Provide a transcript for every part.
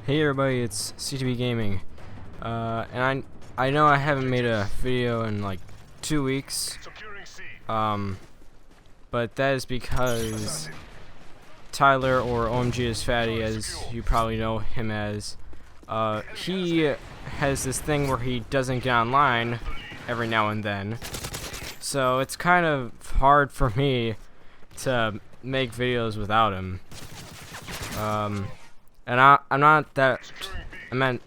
Hey everybody, it's CTV Gaming, and I know I haven't made a video in like 2 weeks, but that is because Tyler, or OMG is Fatty as you probably know him as, he has this thing where he doesn't get online every now and then, so it's kind of hard for me to make videos without him. And I'm not that. I meant.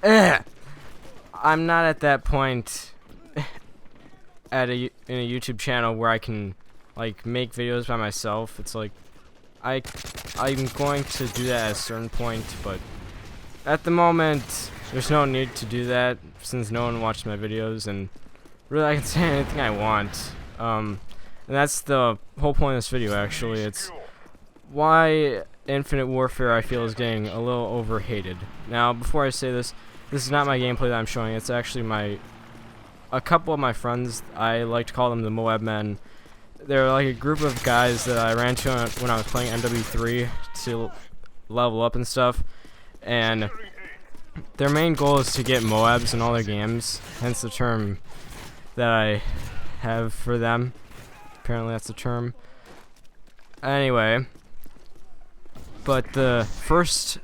I'm not at that point in a YouTube channel where I can like make videos by myself. It's like I'm going to do that at a certain point, but at the moment there's no need to do that since no one watches my videos, and really I can say anything I want. And that's the whole point of this video. Actually, it's why Infinite Warfare I feel is getting a little overhated. Now, before I say this is not my gameplay that I'm showing. It's actually a couple of my friends. I like to call them the Moab Men. They're like a group of guys that I ran to when I was playing MW3 to level up and stuff. And their main goal is to get Moabs in all their games. Hence the term that I have for them. Apparently that's the term. Anyway. But the first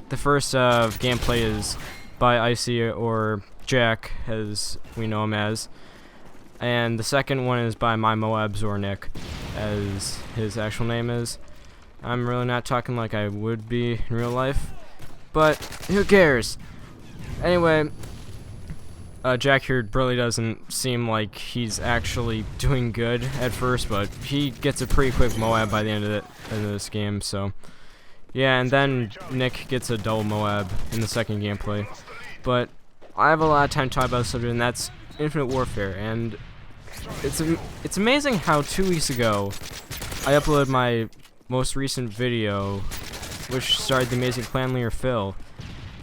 gameplay is by Icy, or Jack as we know him as, and the second one is by my Moabs, or Nick as his actual name is. I'm really not talking like I would be in real life, but who cares? Anyway, Jack here really doesn't seem like he's actually doing good at first, but he gets a pretty quick Moab by the end of this game, so yeah, and then Nick gets a double Moab in the second gameplay. But I have a lot of time to talk about the subject, and that's Infinite Warfare, and it's amazing how 2 weeks ago I uploaded my most recent video, which started the amazing clan leader Phil,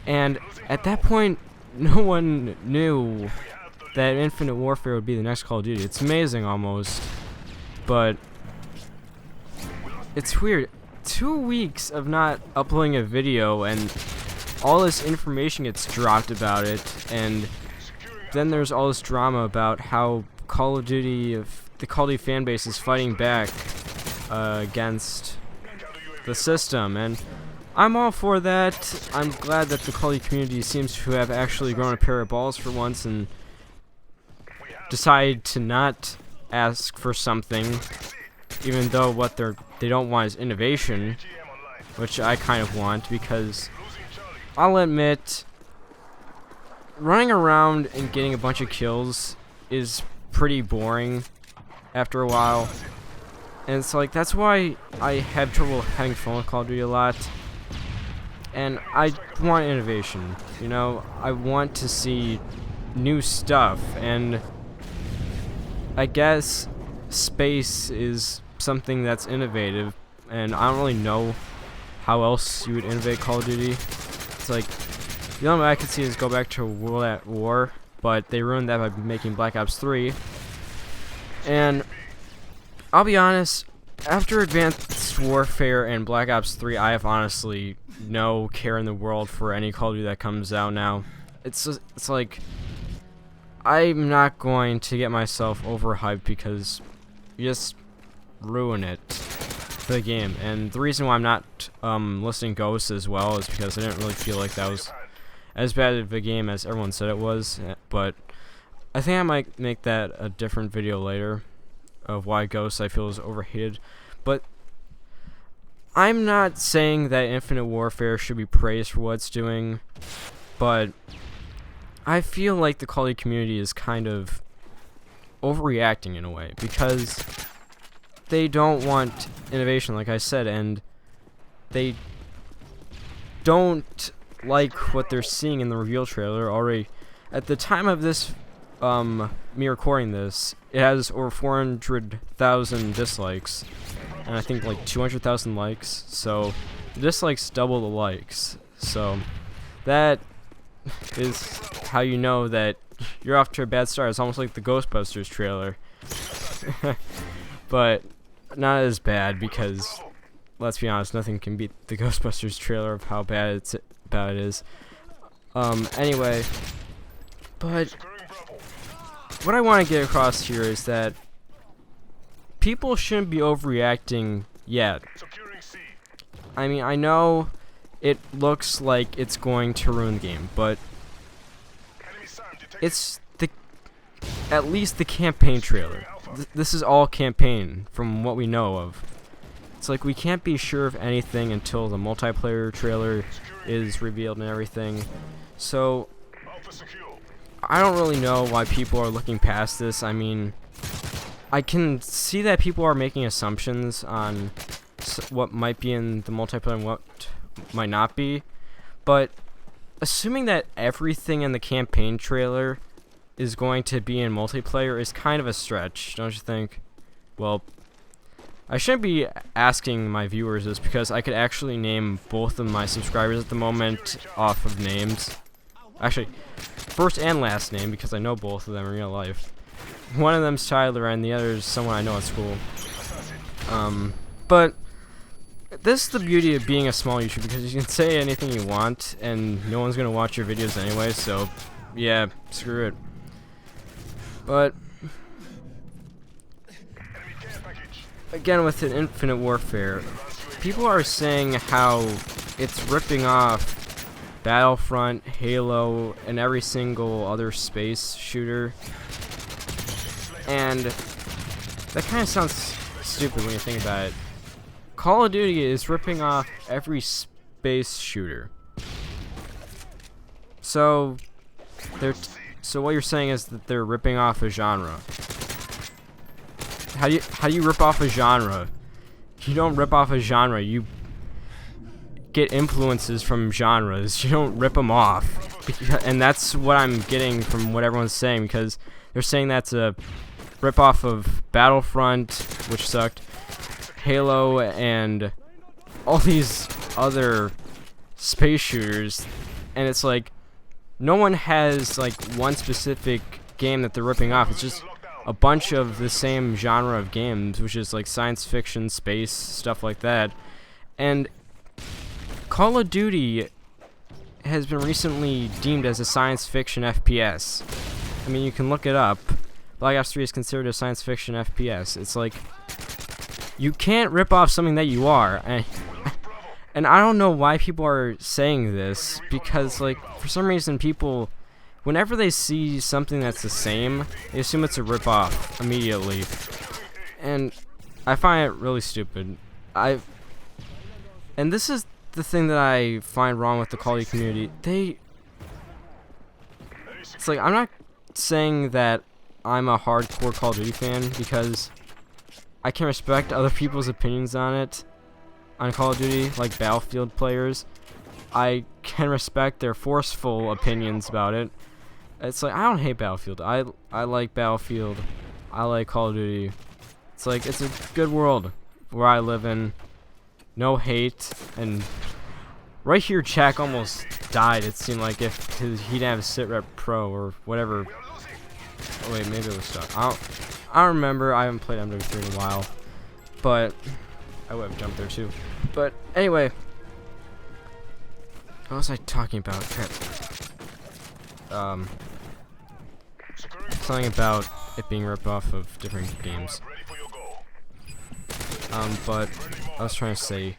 and at that point no one knew that Infinite Warfare would be the next Call of Duty. It's amazing almost, but it's weird. 2 weeks of not uploading a video and all this information gets dropped about it, and then there's all this drama about how the Call of Duty fan base is fighting back against the system, and I'm all for that. I'm glad that the Call of Duty community seems to have actually grown a pair of balls for once and decide to not ask for something, even though what they don't want is innovation, which I kind of want, because I'll admit running around and getting a bunch of kills is pretty boring after a while, and it's like that's why I have trouble having fun with Call of Duty a lot. And I want innovation, you know, I want to see new stuff, and I guess space is something that's innovative, and I don't really know how else you would innovate Call of Duty. It's like, the only way I could see is go back to World at War, but they ruined that by making Black Ops 3. And I'll be honest, after Advanced Warfare and Black Ops 3, I have honestly no care in the world for any Call of Duty that comes out now. It's like, I'm not going to get myself overhyped because you just ruin it for the game. And the reason why I'm not listing Ghosts as well is because I didn't really feel like that was as bad of a game as everyone said it was, but I think I might make that a different video later of why Ghosts I feel is overhated. But I'm not saying that Infinite Warfare should be praised for what it's doing, but I feel like the Call of Duty community is kind of overreacting in a way, because they don't want innovation, like I said, and they don't like what they're seeing in the reveal trailer already. At the time of this, me recording this, it has over 400,000 dislikes, and I think like 200,000 likes, so the dislikes double the likes, so that is how you know that you're off to a bad start. It's almost like the Ghostbusters trailer. But not as bad, because let's be honest, nothing can beat the Ghostbusters trailer of how bad it is. Anyway, but what I want to get across here is that people shouldn't be overreacting yet. I mean, I know it looks like it's going to ruin the game, but it's at least the campaign trailer. This is all campaign from what we know of. It's like we can't be sure of anything until the multiplayer trailer is revealed and everything. So I don't really know why people are looking past this. I mean, I can see that people are making assumptions on what might be in the multiplayer and what might not be, but assuming that everything in the campaign trailer is going to be in multiplayer is kind of a stretch, don't you think? Well, I shouldn't be asking my viewers this because I could actually name both of my subscribers at the moment off of names. Actually, first and last name, because I know both of them in real life. One of them's Tyler and the other is someone I know at school. But this is the beauty of being a small YouTuber, because you can say anything you want and no one's gonna watch your videos anyway, so yeah, screw it. But again, with an Infinite Warfare, people are saying how it's ripping off Battlefront, Halo, and every single other space shooter, and that kind of sounds stupid when you think about it. Call of Duty is ripping off every space shooter. So what you're saying is that they're ripping off a genre. How do you rip off a genre? You don't rip off a genre. You get influences from genres. You don't rip them off. And that's what I'm getting from what everyone's saying, because they're saying that's a rip off of Battlefront, which sucked, Halo, and all these other space shooters, and it's like no one has like one specific game that they're ripping off. It's just a bunch of the same genre of games, which is like science fiction, space, stuff like that. And Call of Duty has been recently deemed as a science fiction FPS. I mean, you can look it up. Black Ops 3 is considered a science fiction FPS. It's like, you can't rip off something that you are. And I don't know why people are saying this, because like for some reason people, whenever they see something that's the same, they assume it's a rip off immediately. And I find it really stupid. And this is the thing that I find wrong with the Call of Duty community. It's like, I'm not saying that I'm a hardcore Call of Duty fan, because I can respect other people's opinions on it, on Call of Duty, like Battlefield players. I can respect their forceful opinions about it. It's like, I don't hate Battlefield. I like Battlefield. I like Call of Duty. It's like, it's a good world where I live in. No hate. And right here, Jack almost died. It seemed like if he didn't have a SitRep Pro or whatever. Oh wait, maybe it was stuck. I don't remember. I haven't played MW3 in a while, but I would have jumped there too. But anyway, what was I talking about? Crap. Something about it being ripped off of different games. But I was trying to say.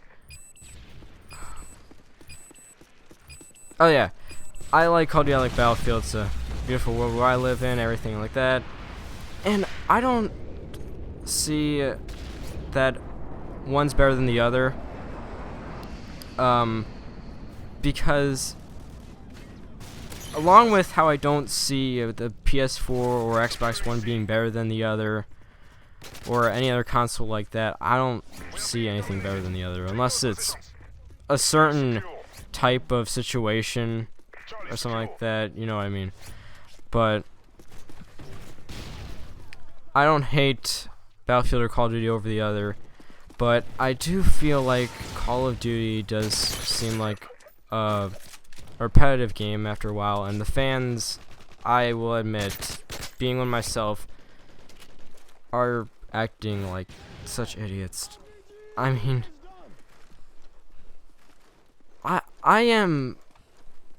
Oh yeah, I like Call of Duty, I like Battlefield. It's a beautiful world where I live in, everything like that. And I don't see that one's better than the other. Because along with how I don't see the PS4 or Xbox One being better than the other, or any other console like that, I don't see anything better than the other, unless it's a certain type of situation or something like that, you know what I mean. But I don't hate Battlefield or Call of Duty over the other, but I do feel like Call of Duty does seem like a repetitive game after a while, and the fans, I will admit, being one myself, are acting like such idiots. I mean, I am,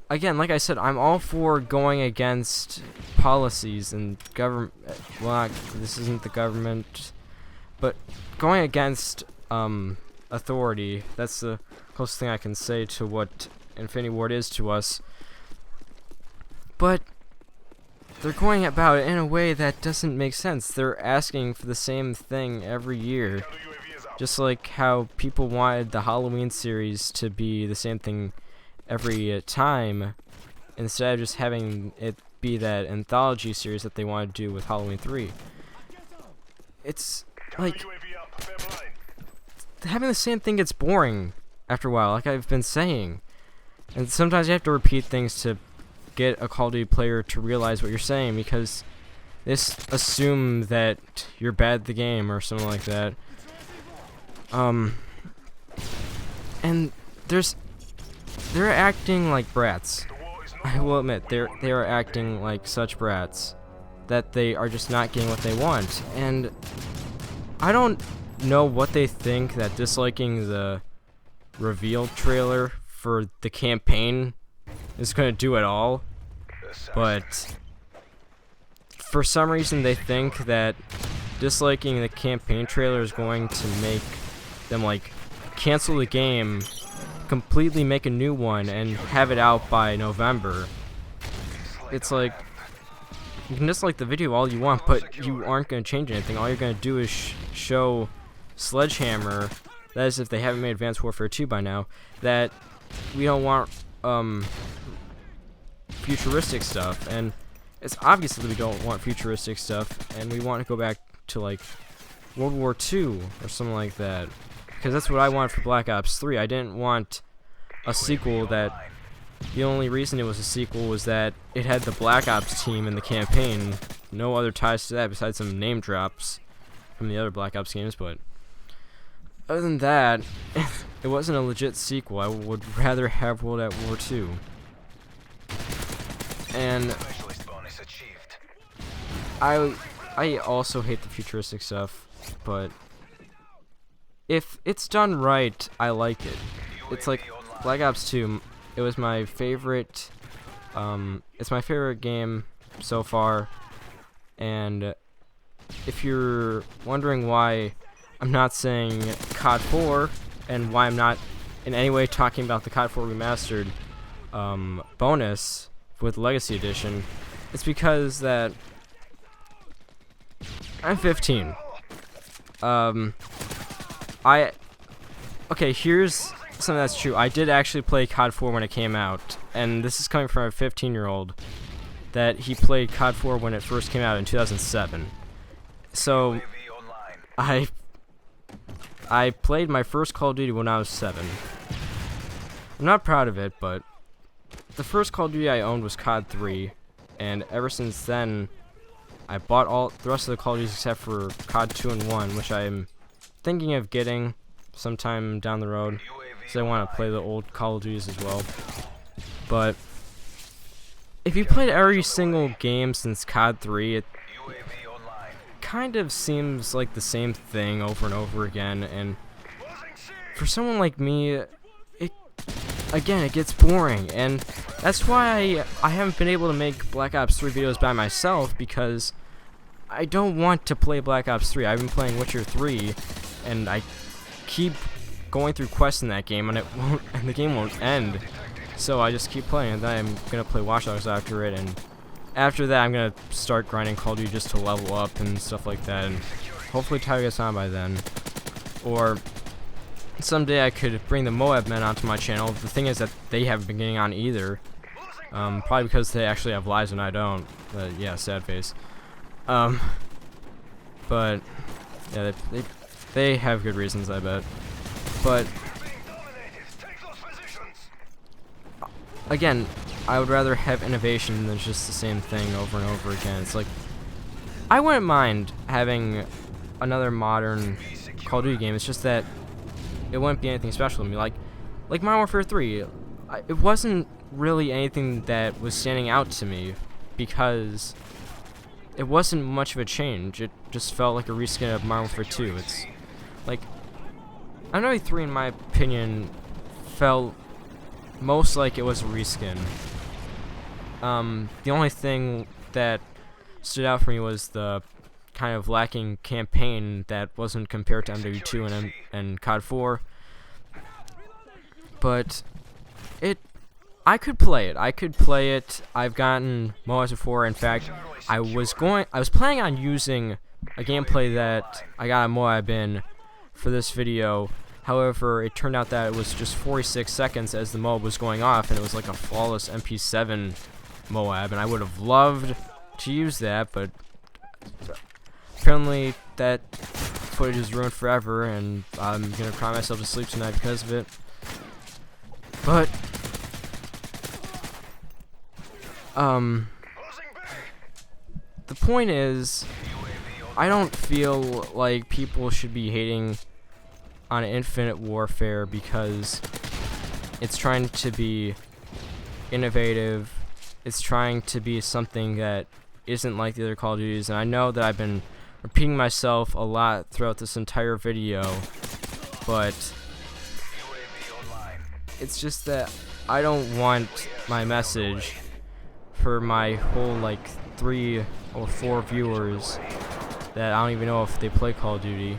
again, like I said, I'm all for going against policies and government. Well, this isn't the government, but going against authority. That's the closest thing I can say to what Infinity Ward is to us. But they're going about it in a way that doesn't make sense. They're asking for the same thing every year. Just like how people wanted the Halloween series to be the same thing every time, instead of just having it be that anthology series that they want to do with Halloween 3. It's like having the same thing gets boring after a while, like I've been saying. And sometimes you have to repeat things to get a Call of Duty player to realize what you're saying, because they just assume that you're bad at the game or something like that. And they're acting like brats. I will admit, they are acting like such brats that they are just not getting what they want. And I don't know what they think that disliking the reveal trailer for the campaign is going to do at all, but for some reason they think that disliking the campaign trailer is going to make them like cancel the game, completely make a new one, and have it out by November. It's like, you can dislike the video all you want, but you aren't going to change anything. All you're going to do is show Sledgehammer, that is if they haven't made Advanced Warfare 2 by now, that we don't want futuristic stuff. And it's obvious that we don't want futuristic stuff, and we want to go back to like World War II or something like that, because that's what I wanted for Black Ops 3. I didn't want a sequel that the only reason it was a sequel was that it had the Black Ops team in the campaign. No other ties to that besides some name drops from the other Black Ops games, but other than that, it wasn't a legit sequel. I would rather have World at War 2. And I also hate the futuristic stuff, but if it's done right, I like it. It's like Black Ops 2. It was my favorite. It's my favorite game so far. And if you're wondering why I'm not saying COD 4 and why I'm not in any way talking about the COD 4 remastered bonus with Legacy Edition, it's because that I'm 15. Okay, here's something that's true. I did actually play COD 4 when it came out, and this is coming from a 15-year-old that he played COD 4 when it first came out in 2007. So I played my first Call of Duty when I was 7. I'm not proud of it, but the first Call of Duty I owned was COD 3, and ever since then, I bought all the rest of the Call of Duties except for COD 2 and 1, which I'm thinking of getting sometime down the road, because I want to play the old Call of Duties as well. But if you played every single game since COD 3, it kind of seems like the same thing over and over again, and for someone like me, it gets boring, and that's why I haven't been able to make Black Ops 3 videos by myself, because I don't want to play Black Ops 3. I've been playing Witcher 3, and I keep going through quests in that game, and the game won't end. So I just keep playing, and then I'm gonna play Watch Dogs after it, and after that I'm gonna start grinding Call of Duty just to level up and stuff like that, and hopefully Tyler gets on by then. Or someday I could bring the Moab men onto my channel. The thing is that they haven't been getting on either. Probably because they actually have lives and I don't. Yeah, sad face. But yeah, they have good reasons, I bet. But again, I would rather have innovation than just the same thing over and over again. It's like, I wouldn't mind having another modern Call of Duty game. It's just that it wouldn't be anything special to me. Like Modern Warfare 3, it wasn't really anything that was standing out to me, because it wasn't much of a change. It just felt like a reskin of Modern Warfare 2. It's like, I know 3, in my opinion, felt most like it was a reskin. The only thing that stood out for me was the kind of lacking campaign that wasn't compared to MW2 and COD 4. But I could play it. I've gotten MOABs before. In fact, I was planning on using a gameplay that I got a MOAB in for this video. However, it turned out that it was just 46 seconds as the MOAB was going off, and it was like a flawless MP7 MOAB, and I would have loved to use that, but apparently that footage is ruined forever, and I'm gonna cry myself to sleep tonight because of it. But the point is, I don't feel like people should be hating on Infinite Warfare because it's trying to be innovative. It's trying to be something that isn't like the other Call of Duties, and I know that I've been repeating myself a lot throughout this entire video, but it's just that I don't want my message for my whole like 3 or 4 viewers that I don't even know if they play Call of Duty.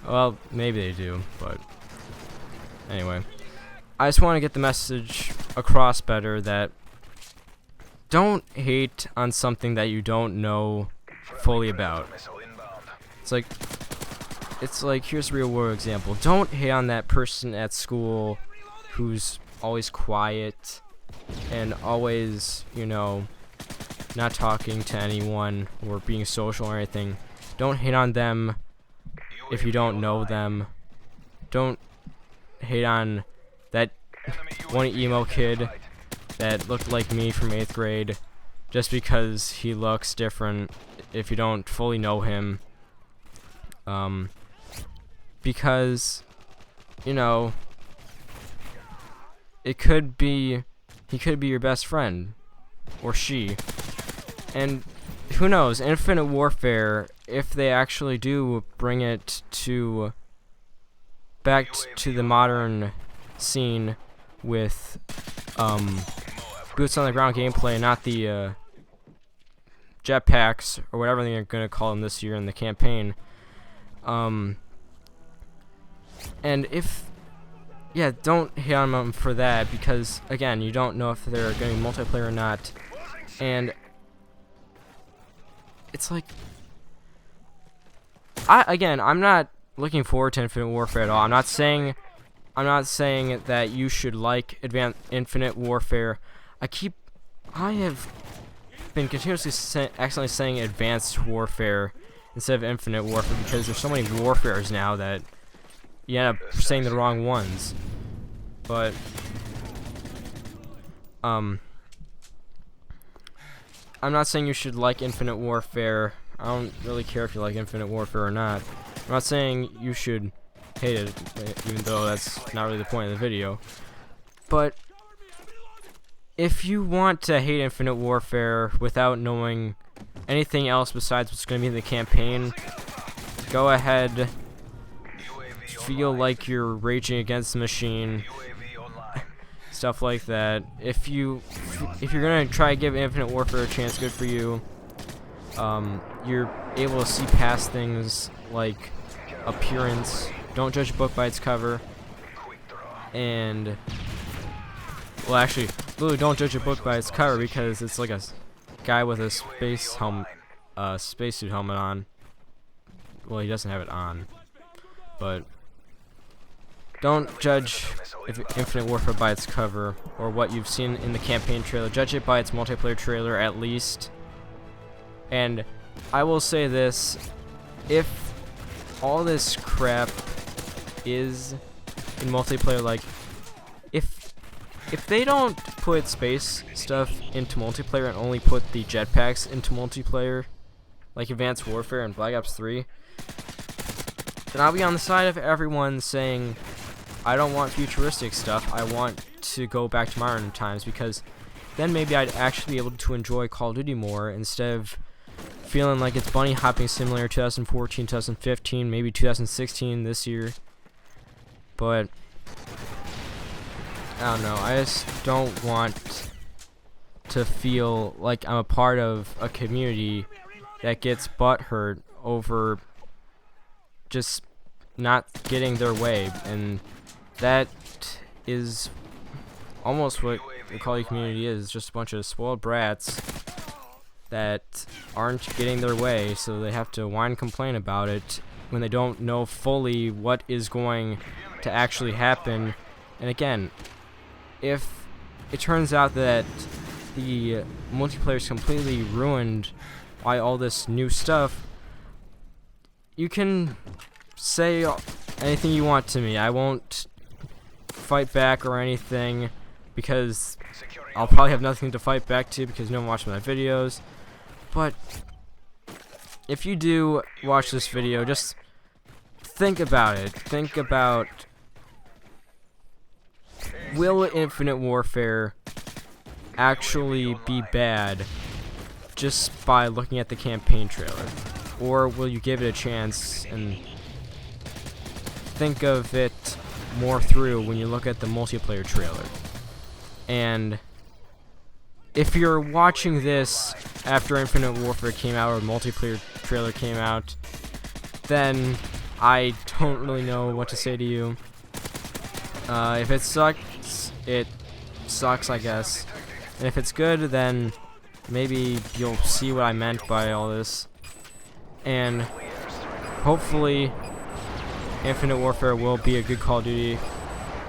Well, maybe they do, but anyway, I just want to get the message across better that don't hate on something that you don't know fully about. It's like here's a real world example. Don't hate on that person at school who's always quiet and always, you know, not talking to anyone or being social or anything. Don't hate on them if you don't know them. Don't hate on that one emo kid that looked like me from 8th grade just because he looks different if you don't fully know him. Because, you know, he could be your best friend, or she, and who knows, Infinite Warfare, if they actually do bring it back to the modern scene with boots on the ground gameplay, not the jetpacks or whatever they're gonna call them this year in the campaign. And yeah, don't hate on them for that, because again, you don't know if they're going to be multiplayer or not, and it's like, I'm not looking forward to Infinite Warfare at all. I'm not saying that you should like Infinite Warfare. I have been continuously accidentally saying Advanced Warfare instead of Infinite Warfare because there's so many warfares now that you end up saying the wrong ones. But I'm not saying you should like Infinite Warfare. I don't really care if you like Infinite Warfare or not. I'm not saying you should hate it, even though that's not really the point of the video. But if you want to hate Infinite Warfare without knowing anything else besides what's going to be in the campaign, go ahead. Feel like you're raging against the machine, stuff like that. If you're gonna try to give Infinite Warfare a chance, good for you. You're able to see past things like appearance. Don't judge a book by its cover. And well, actually, literally, don't judge a book by its cover because it's like a guy with a spacesuit helmet on. Well, he doesn't have it on, but. Don't judge Infinite Warfare by its cover or what you've seen in the campaign trailer. Judge it by its multiplayer trailer at least. And I will say this, if all this crap is in multiplayer, like if they don't put space stuff into multiplayer and only put the jetpacks into multiplayer, like Advanced Warfare and Black Ops 3, then I'll be on the side of everyone saying I don't want futuristic stuff, I want to go back to modern times, because then maybe I'd actually be able to enjoy Call of Duty more instead of feeling like it's bunny hopping simulator 2014, 2015, maybe 2016 this year. But I don't know, I just don't want to feel like I'm a part of a community that gets butthurt over just not getting their way, and that is almost what the Call of Duty community is, just a bunch of spoiled brats that aren't getting their way, so they have to whine and complain about it when they don't know fully what is going to actually happen. And again, if it turns out that the multiplayer is completely ruined by all this new stuff, you can say anything you want to me. I won't fight back or anything, because I'll probably have nothing to fight back to because no one watched my videos. But if you do watch this video, just think about it. Think about, will Infinite Warfare actually be bad just by looking at the campaign trailer? Or will you give it a chance and think of it more through when you look at the multiplayer trailer? And if you're watching this after Infinite Warfare came out or multiplayer trailer came out, then I don't really know what to say to you. If it sucks, it sucks, I guess. And if it's good, then maybe you'll see what I meant by all this. And hopefully Infinite Warfare will be a good Call of Duty.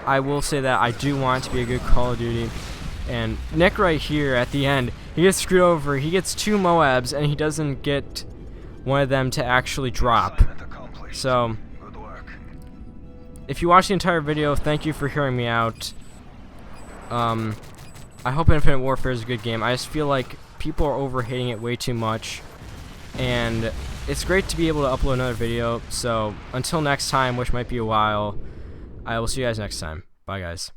I will say that I do want it to be a good Call of Duty. And Nick right here at the end, he gets screwed over. He gets 2 Moabs and he doesn't get one of them to actually drop. So if you watch the entire video, thank you for hearing me out. I hope Infinite Warfare is a good game. I just feel like people are overhating it way too much, and it's great to be able to upload another video. So until next time, which might be a while, I will see you guys next time. Bye, guys.